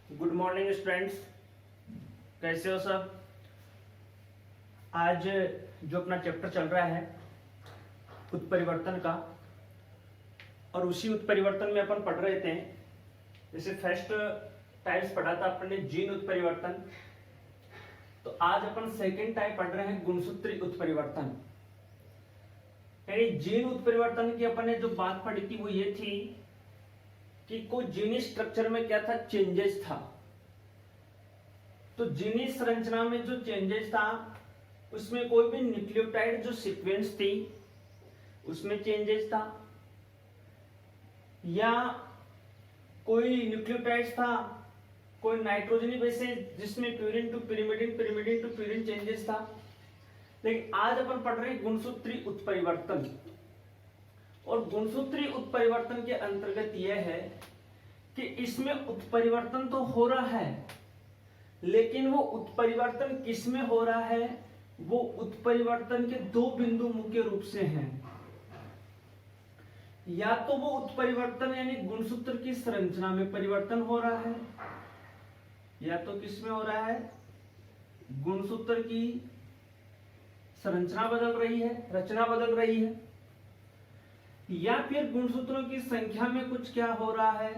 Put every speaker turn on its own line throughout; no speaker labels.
Good morning students, कैसे हो सब। आज जो अपना चैप्टर चल रहा है उत्परिवर्तन का, और उसी उत्परिवर्तन में अपन पढ़ रहे थे। जैसे फर्स्ट टाइप्स पढ़ा था अपन ने जीन उत्परिवर्तन, तो आज अपन सेकेंड टाइप पढ़ रहे हैं गुणसूत्री उत्परिवर्तन। यानी जीन उत्परिवर्तन की अपन ने जो बात पढ़ी थी वो ये थी कि कोई जीनी स्ट्रक्चर में क्या था, चेंजेस था। तो जीनी संरचना में जो चेंजेस था उसमें कोई भी न्यूक्लियोटाइड जो सीक्वेंस थी उसमें चेंजेस था, या कोई न्यूक्लियोटाइड्स था, कोई नाइट्रोजनी बेसेस जिसमें purine to pyrimidine, pyrimidine to purine changes था। लेकिन आज अपन पढ़ रहे हैं गुणसूत्री उत्परिवर्तन, और गुणसूत्री उत्परिवर्तन के अंतर्गत यह है कि इसमें उत्परिवर्तन तो हो रहा है, लेकिन वो उत्परिवर्तन किस में हो रहा है, वो उत्परिवर्तन के दो बिंदु मुख्य रूप से हैं। या तो वो उत्परिवर्तन यानी गुणसूत्र की संरचना में परिवर्तन हो रहा है, या तो किस में हो रहा है, गुणसूत्र की संरचना बदल रही है, रचना बदल रही है, या फिर गुणसूत्रों की संख्या में कुछ क्या हो रहा है,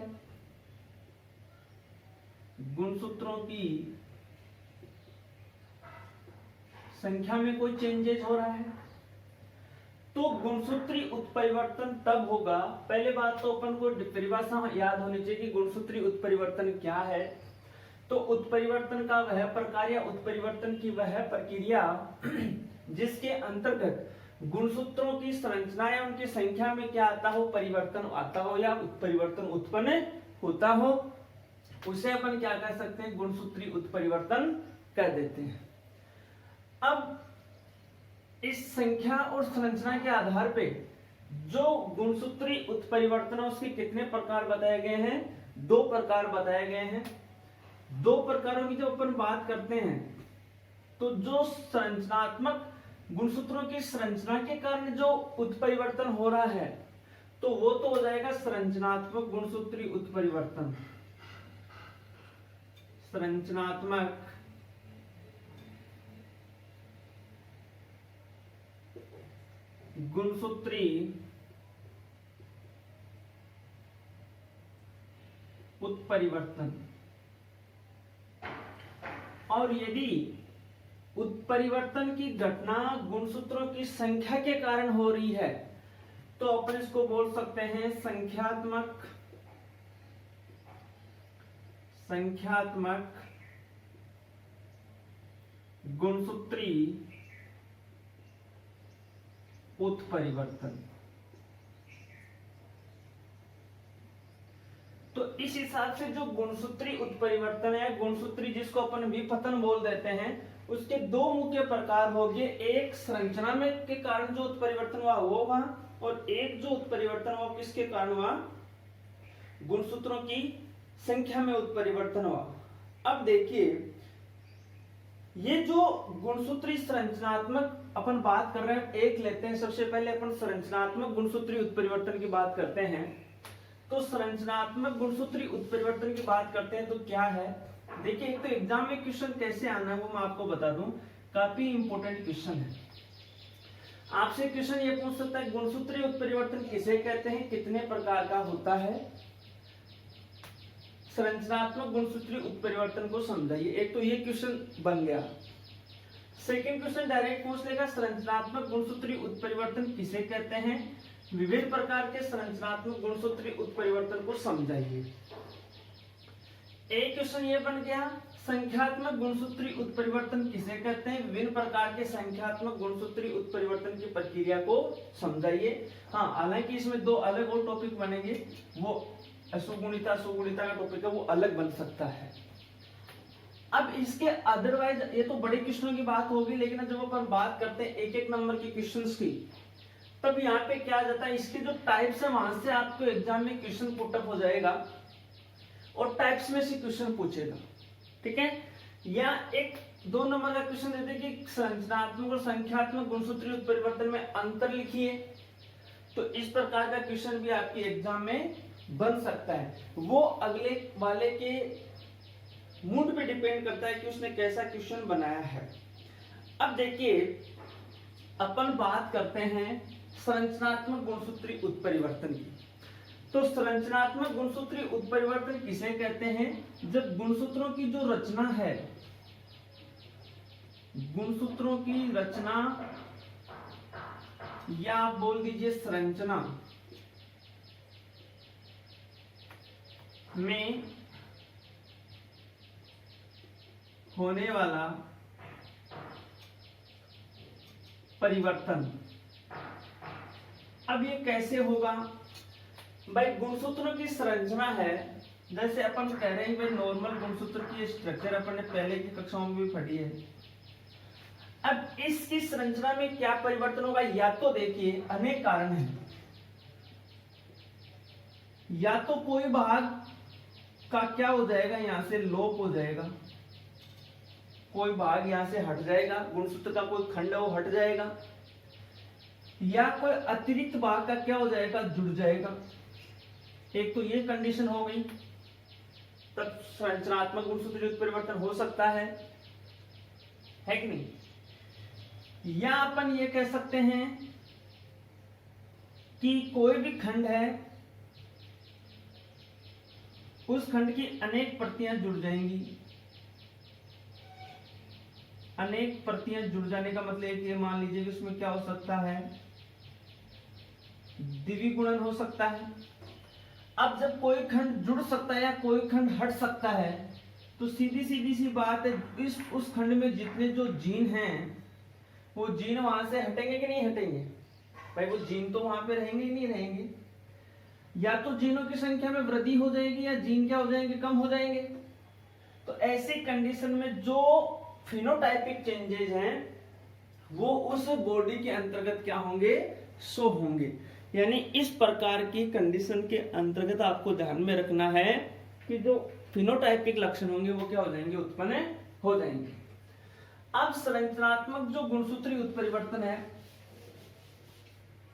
गुणसूत्रों की संख्या में कोई चेंजेस हो रहा है। तो गुणसूत्री उत्परिवर्तन तब होगा, पहले बात तो अपन को परिभाषा याद होनी चाहिए कि गुणसूत्री उत्परिवर्तन क्या है। तो उत्परिवर्तन का वह प्रकार या उत्परिवर्तन की वह प्रक्रिया जिसके अंतर्गत गुणसूत्रों की संरचना या उनकी संख्या में क्या आता हो, परिवर्तन आता हो या उत्परिवर्तन उत्पन्न होता हो, उसे अपन क्या कह सकते हैं, गुणसूत्री उत्परिवर्तन कह देते हैं। अब इस संख्या और संरचना के आधार पे जो गुणसूत्री उत्परिवर्तन है उसके कितने प्रकार बताए गए हैं, दो प्रकार बताए गए हैं। दो प्रकारों की जब अपन बात करते हैं तो जो संरचनात्मक गुणसूत्रों की संरचना के कारण जो उत्परिवर्तन हो रहा है तो वो तो हो जाएगा संरचनात्मक गुणसूत्री उत्परिवर्तन। संरचनात्मक गुणसूत्री उत्परिवर्तन। और यदि उत्परिवर्तन की घटना गुणसूत्रों की संख्या के कारण हो रही है तो अपन इसको बोल सकते हैं संख्यात्मक गुणसूत्री उत्परिवर्तन। तो इस हिसाब से जो गुणसूत्री उत्परिवर्तन है, गुणसूत्री जिसको अपन विपतन बोल देते हैं, उसके दो मुख्य प्रकार हो गए। एक संरचना में के कारण जो उत्परिवर्तन हुआ वो हुआ, और एक जो उत्परिवर्तन हुआ किसके कारण हुआ, गुणसूत्रों की संख्या में उत्परिवर्तन हुआ। अब देखिए ये जो गुणसूत्री संरचनात्मक अपन बात कर रहे हैं, एक लेते हैं। सबसे पहले अपन संरचनात्मक गुणसूत्री उत्परिवर्तन की बात करते हैं। तो संरचनात्मक गुणसूत्री उत्परिवर्तन की बात करते हैं तो क्या है, देखिए एक तो एग्जाम में क्वेश्चन कैसे आना है वो मैं आपको बता दूं, काफी इंपॉर्टेंट क्वेश्चन है। आपसे क्वेश्चन ये पूछ सकता है गुणसूत्री उत्परिवर्तन किसे कहते हैं, कितने प्रकार का होता है, संरचनात्मक गुणसूत्री उत्परिवर्तन को समझाइए। एक तो ये क्वेश्चन बन गया। सेकंड क्वेश्चन डायरेक्ट पूछ लेगा संरचनात्मक गुणसूत्री उत्परिवर्तन किसे कहते हैं, विभिन्न प्रकार के संरचनात्मक गुणसूत्री उत्परिवर्तन को समझाइए। एक क्वेश्चन ये बन गया संख्यात्मक गुणसूत्री उत्परिवर्तन किसे कहते हैं, विभिन्न प्रकार के संख्यात्मक गुणसूत्री उत्परिवर्तन की प्रक्रिया को समझाइए। हाँ, हालांकि इसमें दो अलग और टॉपिक बनेंगे, वो असुगुणिता सुगुणिता का टॉपिक है, वो अलग बन सकता है। अब इसके अदरवाइज ये तो बड़े क्वेश्चनों की बात होगी, लेकिन जब अपन बात करते हैं एक एक नंबर के क्वेश्चंस की, तब यहाँ पे क्या आ जाता है, इसके जो टाइप्स है वहां से आपको एग्जाम में क्वेश्चन पुटअप हो जाएगा और टाइप्स में से क्वेश्चन पूछेगा, ठीक है। या एक दो नंबर का क्वेश्चन देते हैं कि संरचनात्मक और संख्यात्मक गुणसूत्री उत्परिवर्तन में अंतर लिखिए, तो इस प्रकार का क्वेश्चन भी आपके एग्जाम में बन सकता है। वो अगले वाले के मूड पे डिपेंड करता है कि उसने कैसा क्वेश्चन बनाया है। अब देखिए अपन बात करते हैं संरचनात्मक गुणसूत्री उत्परिवर्तन की। तो संरचनात्मक गुणसूत्री उत्परिवर्तन किसे कहते हैं? जब गुणसूत्रों की जो रचना है, गुणसूत्रों की रचना या आप बोल दीजिए संरचना में होने वाला परिवर्तन। अब ये कैसे होगा भाई? गुणसूत्रों की संरचना है, जैसे अपन कह रहे हैं भाई नॉर्मल गुणसूत्र की स्ट्रक्चर अपन ने पहले की कक्षाओं में भी पढ़ी है। अब इसकी संरचना में क्या परिवर्तन होगा? या तो देखिए अनेक कारण हैं, या तो कोई भाग का क्या हो जाएगा, यहां से लोप हो जाएगा, कोई भाग यहां से हट जाएगा, गुणसूत्र का कोई खंड वो हट जाएगा, या कोई अतिरिक्त भाग का क्या हो जाएगा, जुड़ जाएगा। एक तो ये कंडीशन हो गई, तब संरचनात्मक गुणसूत्री उत्परिवर्तन हो सकता है कि नहीं? या अपन ये कह सकते हैं कि कोई भी खंड है, उस खंड की अनेक प्रतियां जुड़ जाएंगी। अनेक प्रतियां जुड़ जाने का मतलब ये मान लीजिए कि उसमें क्या हो सकता है, द्विगुणन हो सकता है। अब जब कोई खंड जुड़ सकता है या कोई खंड हट सकता है, तो सीधी सीधी सी बात है, उस खंड में जितने जो जीन हैं वो जीन वहां से हटेंगे कि नहीं हटेंगे? भाई वो जीन तो वहां पे रहेंगे ही नहीं रहेंगे। या तो जीनों की संख्या में वृद्धि हो जाएगी या जीन क्या हो जाएंगे, कम हो जाएंगे। तो ऐसी कंडीशन में जो फिनोटाइपिक चेंजेस हैं वो उस बॉडी के अंतर्गत क्या होंगे, शो होंगे। यानी इस प्रकार की कंडीशन के अंतर्गत आपको ध्यान में रखना है कि जो फिनोटाइपिक लक्षण होंगे वो क्या हो जाएंगे, उत्पन्न हो जाएंगे। अब संरचनात्मक जो गुणसूत्री उत्परिवर्तन है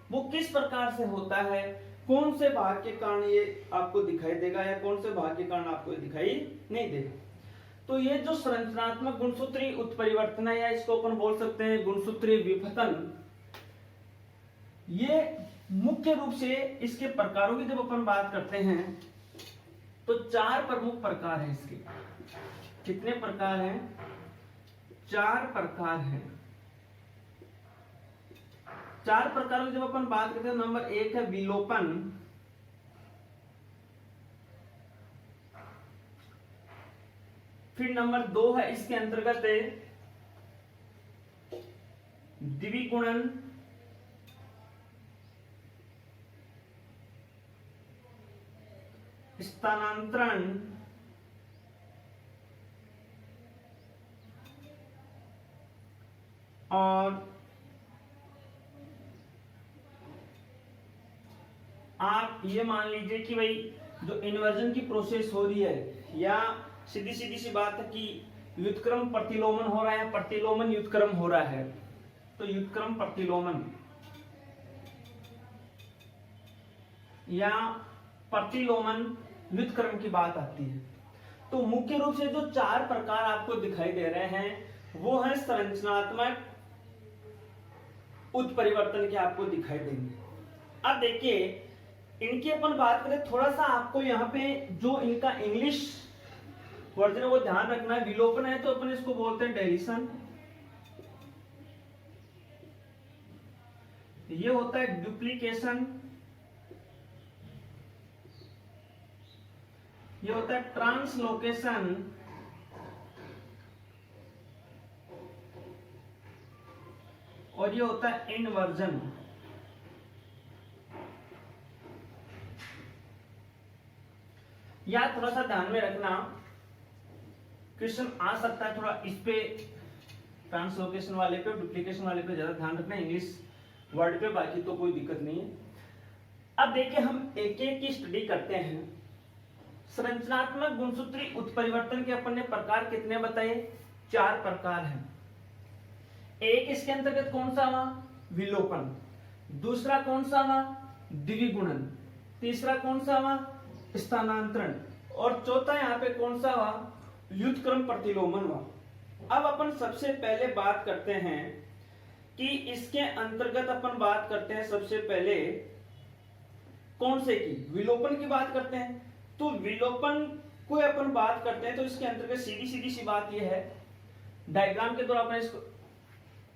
वो किस प्रकार से होता है, कौन से भाग के कारण ये आपको दिखाई देगा या कौन से भाग के कारण आपको ये दिखाई नहीं देगा? तो ये जो संरचनात्मक गुणसूत्री उत्परिवर्तन है, या इसको अपन बोल सकते हैं गुणसूत्री विघटन, ये मुख्य रूप से इसके प्रकारों की जब अपन बात करते हैं तो 4 प्रमुख प्रकार हैं इसके। कितने प्रकार हैं? 4 प्रकार हैं। 4 प्रकारों की जब अपन बात करते हैं, नंबर 1 है विलोपन, फिर नंबर 2 है इसके अंतर्गत द्विगुणन, स्थानांतरण, और आप ये मान लीजिए कि भाई जो इन्वर्जन की प्रोसेस हो रही है, या सीधी सीधी सी बात है कि व्युत्क्रम प्रतिलोमन हो रहा है, प्रतिलोमन व्युत्क्रम हो रहा है, तो व्युत्क्रम प्रतिलोमन या प्रतिलोमन व्युत्क्रम की बात आती है। तो मुख्य रूप से जो 4 प्रकार आपको दिखाई दे रहे हैं वो है संरचनात्मक उत्परिवर्तन के आपको दिखाई देंगे। अब देखिए इनकी अपन बात करें, थोड़ा सा आपको यहाँ पे जो इनका इंग्लिश वर्जन है वो ध्यान रखना है। विलोपन है तो अपन इसको बोलते हैं डेलिशन, ये होता है डुप्लीकेशन, ये होता है ट्रांसलोकेशन, और ये होता है इनवर्जन। या थोड़ा सा ध्यान में रखना, क्वेश्चन आ सकता है थोड़ा इस पे, ट्रांसलोकेशन वाले पे, डुप्लीकेशन वाले पे ज्यादा ध्यान रखना, इंग्लिश वर्ड पे बाकी तो कोई दिक्कत नहीं है। अब देखिए हम एक एक की स्टडी करते हैं। संरचनात्मक गुणसूत्री उत्परिवर्तन के अपन ने प्रकार कितने बताए? 4 प्रकार हैं। एक इसके अंतर्गत कौन सा हुआ? विलोपन। दूसरा कौन सा हुआ? द्विगुणन। तीसरा कौन सा हुआ? स्थानांतरण। और चौथा यहाँ पे कौन सा हुआ? व्युत्क्रम प्रतिलोमन हुआ। अब अपन सबसे पहले बात करते हैं कि इसके अंतर्गत अपन बात करते हैं सबसे पहले कौन से की, विलोपन की बात करते हैं। तो विलोपन को अपन बात करते हैं तो इसके अंतर्गत सीधी सीधी सी बात यह है, डायग्राम के द्वारा अपन इसको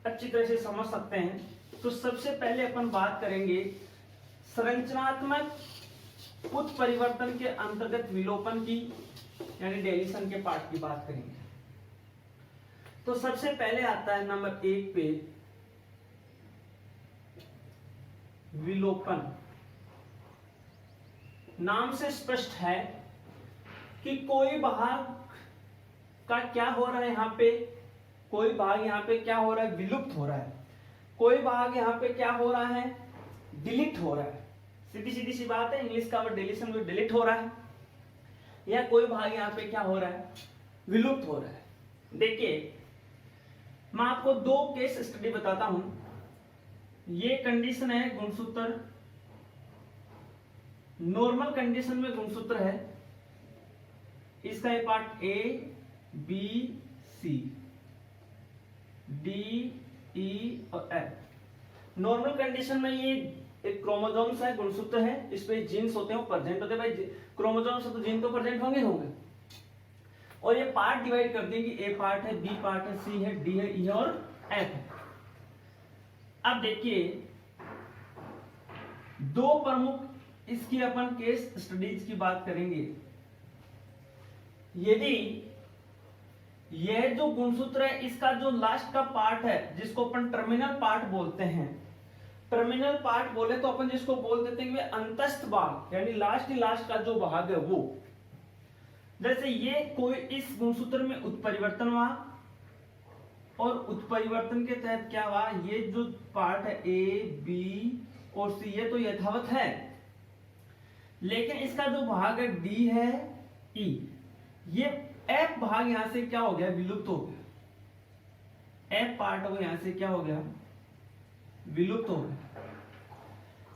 अच्छी तरह से समझ सकते हैं। तो सबसे पहले अपन बात करेंगे संरचनात्मक उत्परिवर्तन के अंतर्गत विलोपन की, यानी डेलीशन के पार्ट की बात करेंगे। तो सबसे पहले आता है नंबर 1 पे विलोपन। नाम से स्पष्ट है कि कोई भाग का क्या हो रहा है, यहां पे कोई भाग यहां पे क्या हो रहा है, विलुप्त हो रहा है। कोई भाग यहां पे क्या हो रहा है, डिलीट हो रहा है। सीधी सीधी सी बात है, इंग्लिश का वर्ड डिलीशन में डिलीट हो रहा है, या कोई भाग यहां पे क्या हो रहा है, विलुप्त हो रहा है। देखिए मैं आपको 2 केस स्टडी बताता हूं। ये कंडीशन है गुणसूत्र, नॉर्मल कंडीशन में गुणसूत्र है, इसका ये part A B C D E और एफ। नॉर्मल कंडीशन में ये एक क्रोमोसोम्स है, गुणसूत्र है, इस पे जीन्स होते हैं, वो प्रेजेंट होते हैं। भाई क्रोमोसोम्स है तो जीन तो प्रेजेंट होंगे होंगे। और ये पार्ट डिवाइड कर देंगे, ए पार्ट है, बी पार्ट है, सी है, डी है, ई है और एफ है। अब देखिए 2 प्रमुख इसकी अपन केस स्टडीज की बात करेंगे। यदि यह जो गुणसूत्र है इसका जो लास्ट का पार्ट है, जिसको अपन टर्मिनल पार्ट बोलते हैं, टर्मिनल पार्ट बोले तो अपन जिसको बोल देते हैं अंतस्थ भाग, यानी लास्ट का जो भाग है वो, जैसे ये कोई इस गुणसूत्र में उत्परिवर्तन हुआ और उत्परिवर्तन के तहत क्या हुआ, ये जो पार्ट है ए बी और सी ये तो यथावत है, लेकिन इसका जो भाग है डी है ई, ये एफ भाग यहां से क्या हो गया, विलुप्त हो गया। एफ पार्ट वो यहां से क्या हो गया, विलुप्त हो गया।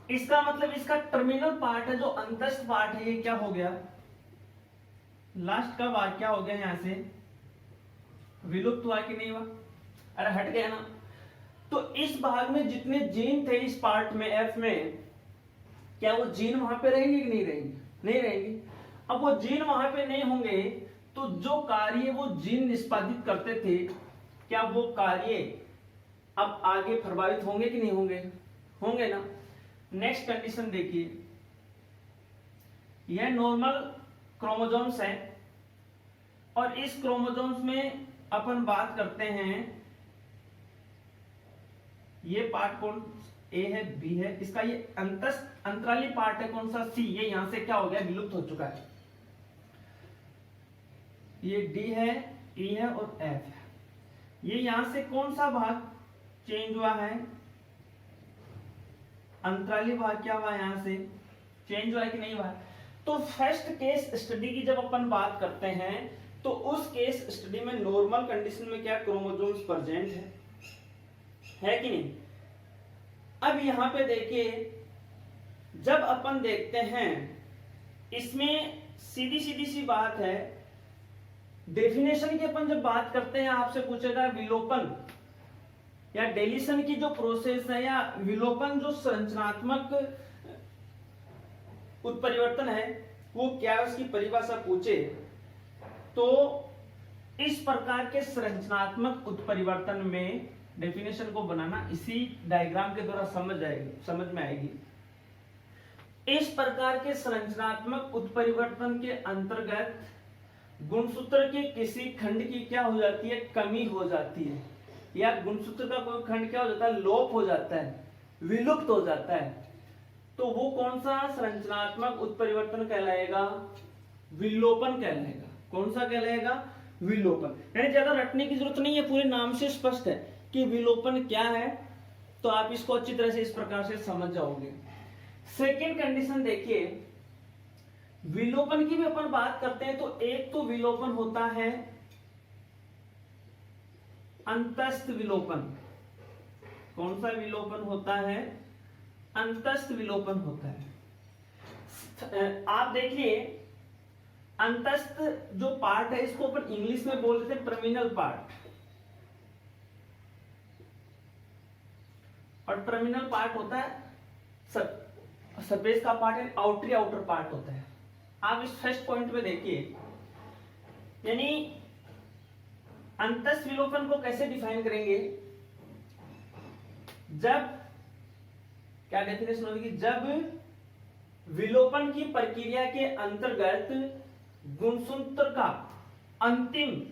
इसका मतलब इसका टर्मिनल पार्ट है, जो अंतस्थ पार्ट है, ये क्या हो गया, लास्ट का भाग क्या हो गया, यहां से विलुप्त हुआ कि नहीं हुआ, अरे हट गया ना। तो इस भाग में जितने जीन थे इस पार्ट में एफ में, क्या वो जीन वहां पे रहेंगे कि नहीं रहेंगे, नहीं रहेंगे। अब वो जीन वहां पे नहीं होंगे तो जो कार्य वो जीन निष्पादित करते थे, क्या वो कार्य अब आगे प्रभावित होंगे कि नहीं होंगे, होंगे ना। नेक्स्ट कंडीशन देखिए, यह नॉर्मल क्रोमोसोम्स है और इस क्रोमोसोम्स में अपन बात करते हैं, ये पार्ट कौन ए है बी है, इसका ये अंतराली पार्ट है कौन सा सी, ये यहां से क्या हो गया, विलुप्त हो चुका है। ये डी है, ई है और एफ है। ये यहां से कौन सा भाग चेंज हुआ है, अंतराली भाग क्या हुआ, यहां से चेंज हुआ है कि नहीं हुआ है। तो फर्स्ट केस स्टडी की जब अपन बात करते हैं तो उस केस स्टडी में नॉर्मल कंडीशन में क्या क्रोमोसोम्स प्रेजेंट है कि नहीं। अब यहां पे देखिए, जब अपन देखते हैं इसमें सीधी सीधी सी बात है, डेफिनेशन की अपन जब बात करते हैं, आपसे पूछेगा विलोपन या डेलीशन की जो प्रोसेस है या विलोपन जो संरचनात्मक उत्परिवर्तन है वो क्या है, उसकी परिभाषा पूछे तो इस प्रकार के संरचनात्मक उत्परिवर्तन में डेफिनेशन को बनाना इसी डायग्राम के द्वारा समझ में आएगी। इस प्रकार के संरचनात्मक उत्परिवर्तन के अंतर्गत गुणसूत्र के किसी खंड की क्या हो जाती है, कमी हो जाती है, या गुणसूत्र का कोई खंड क्या हो जाता है, लोप हो जाता है, विलुप्त हो जाता है। तो वो कौन सा संरचनात्मक उत्परिवर्तन कहलाएगा, विलोपन कहलाएगा। कौन सा कहलाएगा, विलोपन। यानी ज्यादा रटने की जरूरत नहीं है, पूरे नाम से स्पष्ट है कि विलोपन क्या है, तो आप इसको अच्छी तरह से इस प्रकार से समझ जाओगे। सेकेंड कंडीशन देखिए, विलोपन की भी अपन बात करते हैं तो एक तो विलोपन होता है अंतस्थ विलोपन। कौन सा विलोपन होता है, अंतस्थ विलोपन होता है। आप देखिए अंतस्थ जो पार्ट है इसको अपन इंग्लिश में बोल देते हैं टर्मिनल पार्ट, और टर्मिनल पार्ट होता है सरफेस का पार्ट है, आउटर पार्ट होता है। आप इस फर्स्ट पॉइंट में देखिए, यानी अंतस्थ विलोपन को कैसे डिफाइन करेंगे, जब क्या डेफिनेशन होगी, जब विलोपन की प्रक्रिया के अंतर्गत गुणसूत्र का अंतिम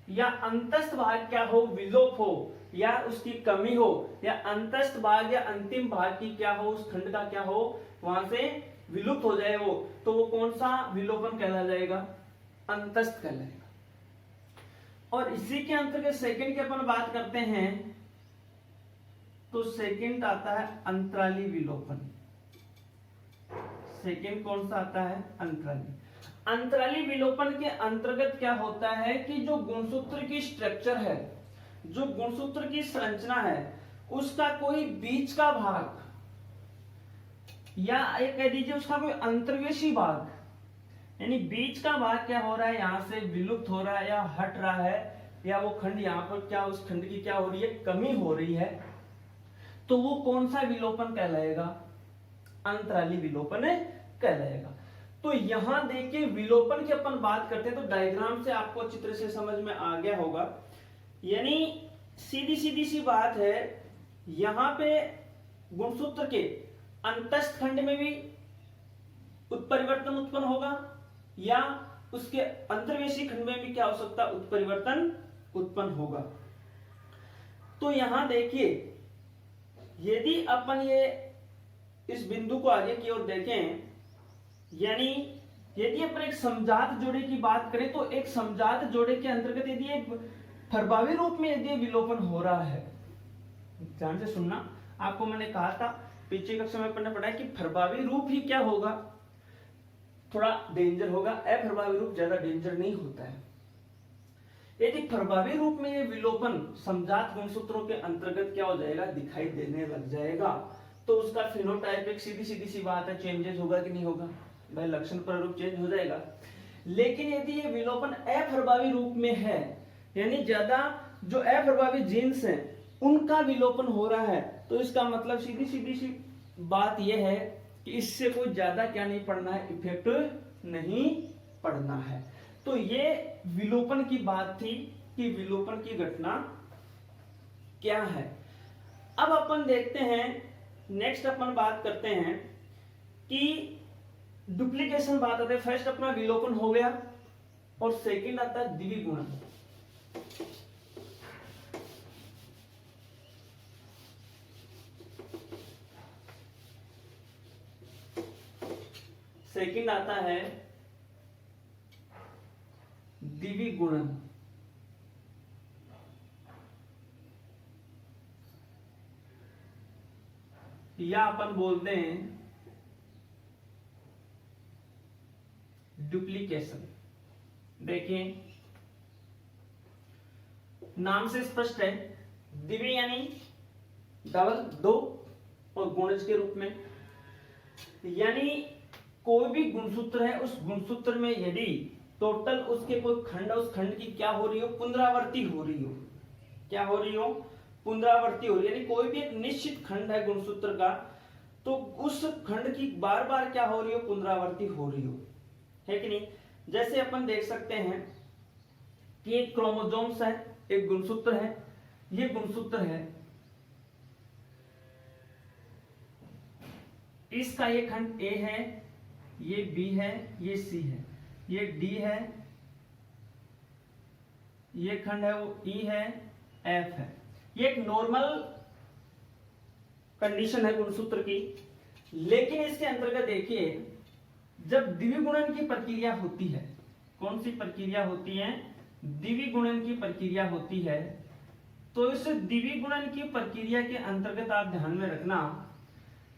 या अंतस्थ भाग क्या हो, विलोप हो या उसकी कमी हो, या अंतस्थ भाग या अंतिम भाग की क्या हो, उस खंड का क्या हो, वहां से विलुप्त हो जाए वो, तो वो कौन सा विलोपन कहला जाएगा, अंतस्थ कहलाएगा। और इसी के अंतर्गत सेकंड की अपन बात करते हैं, तो सेकंड आता है अंतराली विलोपन। सेकंड कौन सा आता है, अंतराली। अंतराली विलोपन के अंतर्गत क्या होता है कि जो गुणसूत्र की स्ट्रक्चर है, जो गुणसूत्र की संरचना है, उसका कोई बीच का भाग या एक कह दीजिए उसका कोई अंतर्वेशी भाग, यानी बीच का भाग क्या हो रहा है, यहां से विलुप्त हो रहा है या हट रहा है, या वो खंड यहां पर क्या, उस खंड की क्या हो रही है, कमी हो रही है, तो वो कौन सा विलोपन कहलाएगा, अंतराली विलोपन कहलाएगा। तो यहां देखिए विलोपन की अपन बात करते हैं तो डायग्राम से आपको अच्छी तरह से समझ में आ गया होगा। यानी सीधी सी बात है, यहां पे गुणसूत्र के अंतस्थ खंड में भी उत्परिवर्तन उत्पन्न होगा, या उसके अंतर्वेशी खंड में भी क्या हो सकता है, उत्परिवर्तन उत्पन्न होगा। तो यहां देखिए, यदि अपन ये इस बिंदु को आगे की ओर देखें, यानी यदि अपन एक समजात जोड़े की बात करें, तो एक समजात जोड़े के अंतर्गत यदि एक प्रभावी रूप में यदि विलोपन हो रहा है, ध्यान से सुनना, आपको मैंने कहा था पीछे कक्षा में पढ़ना पड़ा है कि प्रभावी रूप ही क्या होगा, थोड़ा डेंजर होगा, अप्रभावी रूप ज्यादा डेंजर नहीं होता है। यदि प्रभावी रूप में ये विलोपन समजात गुणसूत्रों के अंतर्गत क्या हो जाएगा, दिखाई देने लग जाएगा, तो उसका फिनोटाइप एक सीधी सी बात है, चेंजेस होगा कि नहीं होगा भाई, लक्षण प्रारूप चेंज हो जाएगा। लेकिन यदि ये विलोपन अप्रभावी रूप में है, यानी ज्यादा जो अप्रभावी जीन्स हैं उनका विलोपन हो रहा है, तो इसका मतलब सीधी सी बात यह है कि इससे कोई ज्यादा क्या नहीं पड़ना है, इफेक्ट नहीं पड़ना है। तो ये विलोपन की बात थी कि विलोपन की घटना क्या है। अब अपन देखते हैं, नेक्स्ट अपन बात करते हैं कि डुप्लीकेशन बात आती है। फर्स्ट अपना विलोपन हो गया, और सेकंड आता है द्विगुणन। सेकंड आता है द्विगुणन, या अपन बोलते हैं डुप्लीकेशन। देखिए नाम से स्पष्ट है, द्वि यानी डबल, दो, और गुणज के रूप में, यानी कोई भी गुणसूत्र है, उस गुणसूत्र में यदि टोटल उसके कोई खंड, उस खंड की क्या हो रही हो, पुनरावृत्ति हो रही हो, क्या हो रही हो, पुनरावृत्ति हो रही है। यानी कोई भी एक निश्चित खंड है गुणसूत्र का, तो उस खंड की बार बार क्या हो रही हो, पुनरावृत्ति हो रही हो, है कि नहीं। जैसे अपन देख सकते हैं कि एक क्रोमोसोम्स है, एक गुणसूत्र है, ये गुणसूत्र है, इसका ये खंड ए है, ये बी है, ये सी है, ये डी है, ये खंड है वो ई है, एफ है। ये एक नॉर्मल कंडीशन है गुणसूत्र की। लेकिन इसके अंतर्गत देखिए, जब द्विगुणन की प्रक्रिया होती है, कौन सी प्रक्रिया होती है, द्विगुणन की प्रक्रिया होती है, तो इस द्विगुणन की प्रक्रिया के अंतर्गत आप ध्यान में रखना,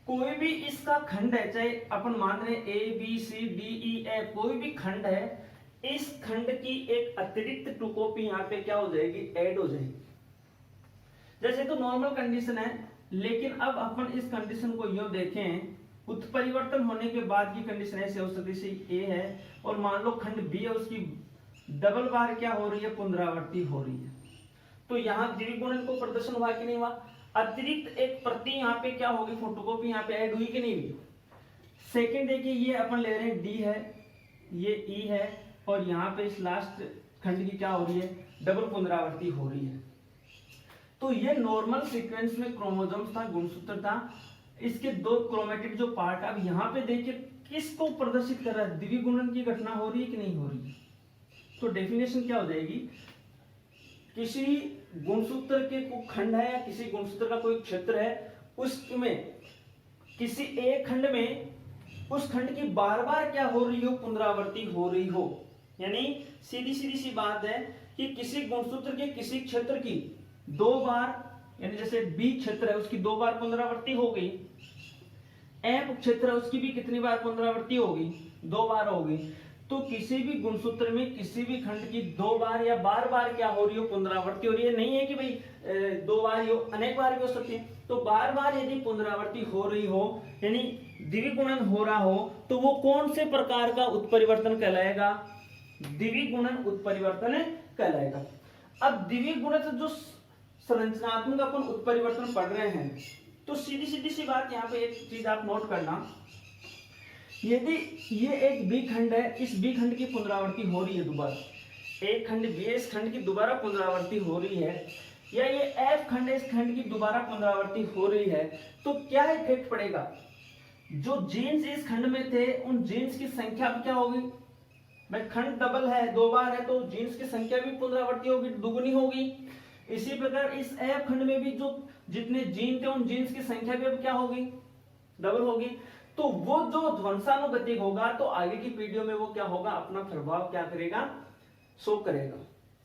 कोई भी इसका खंड है, चाहे अपन मान रहे A B C D E F, कोई भी खंड है, इस खंड की एक अतिरिक्त टू कॉपी यहाँ पे क्या हो जाएगी, ऐड हो जाएगी। जैसे तो नॉर्मल कंडीशन है, लेकिन अब अपन इस कंडीशन को यूं देखें, उत्परिवर्तन होने के बाद की कंडीशन ऐसे हो सकती है ए है और मान लो खंड बी है, उसकी डबल बार क्या हो रही है, पुनरावृत्ति हो रही है। तो यहाँ द्विगुणन को प्रदर्शन हुआ कि नहीं हुआ, अतिरिक्त एक प्रति यहाँ पे क्या होगी, फोटोकॉपी यहाँ पे ऐड हुई कि नहीं हुई। सेकंड देखिए ये अपन ले रहे हैं डी है, ये ई है और यहाँ पे इस लास्ट खंड की क्या हो रही है, डबल पुनरावृत्ति हो रही है। तो ये नॉर्मल सीक्वेंस में क्रोमोसोम्स था, गुणसूत्र था, इसके दो क्रोमेटिड जो पार्ट, अब यहाँ पे देखिए किसको प्रदर्शित कर रहा है, द्विगुणन की घटना हो रही है कि नहीं हो रही है। तो डेफिनेशन क्या हो जाएगी, किसी गुणसूत्र के कोई खंड है या किसी गुणसूत्र का कोई क्षेत्र है, उसमें किसी एक खंड में उस खंड की बार बार क्या हो रही हो, पुनरावृत्ति हो रही हो। यानी सीधी सीधी सी बात है कि किसी गुणसूत्र के किसी क्षेत्र की दो बार, यानी जैसे बी क्षेत्र है उसकी दो बार पुनरावृत्ति हो गई, एफ क्षेत्र है उसकी भी कितनी बार पुनरावृत्ति होगी, दो बार होगी। तो किसी भी गुणसूत्र में किसी भी खंड की दो बार या बार बार क्या हो रही हो, पुनरावृत्ति हो रही है। नहीं है कि भाई दो बार ही हो, अनेक बार भी हो सकती है। तो बार बार यदि पुनरावृत्ति हो रही हो यानी द्विगुणन हो रहा हो, तो वो कौन से प्रकार का उत्परिवर्तन कहलाएगा, द्विगुणन उत्परिवर्तन कहलाएगा। अब द्विगुणन जो संरचनात्मक अपन उत्परिवर्तन पढ़ रहे हैं, तो सीधी सीधी सी बात यहाँ पे एक चीज आप नोट करना, यदि ये एक बी खंड है, इस बी खंड की पुनरावृत्ति हो रही है दोबारा, एक खंड बी है, इस खंड की दोबारा पुनरावृत्ति हो रही है, या ये एफ खंड है, इस खंड की दोबारा पुनरावृत्ति हो रही है, तो क्या इफेक्ट पड़ेगा, जो जीन्स इस खंड में थे उन जीन्स की संख्या अब क्या होगी, भाई खंड डबल है, दो बार है, तो जीन्स की संख्या भी पुनरावृत्ति होगी, दुगुनी होगी। इसी प्रकार इस एफ खंड में भी जो जितने जीन थे उन जीन्स की संख्या भी अब क्या होगी, डबल होगी। तो वो जो ध्वंसानुगतिक होगा, तो आगे की पीढ़ियों में वो क्या होगा, अपना प्रभाव क्या करेगा, शो करेगा।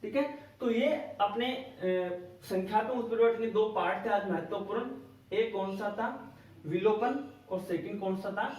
ठीक है, तो ये अपने संख्यात्मक उत्परिवर्तन के दो पार्ट थे आज महत्वपूर्ण। एक कौन सा था, विलोपन, और सेकंड कौन सा था,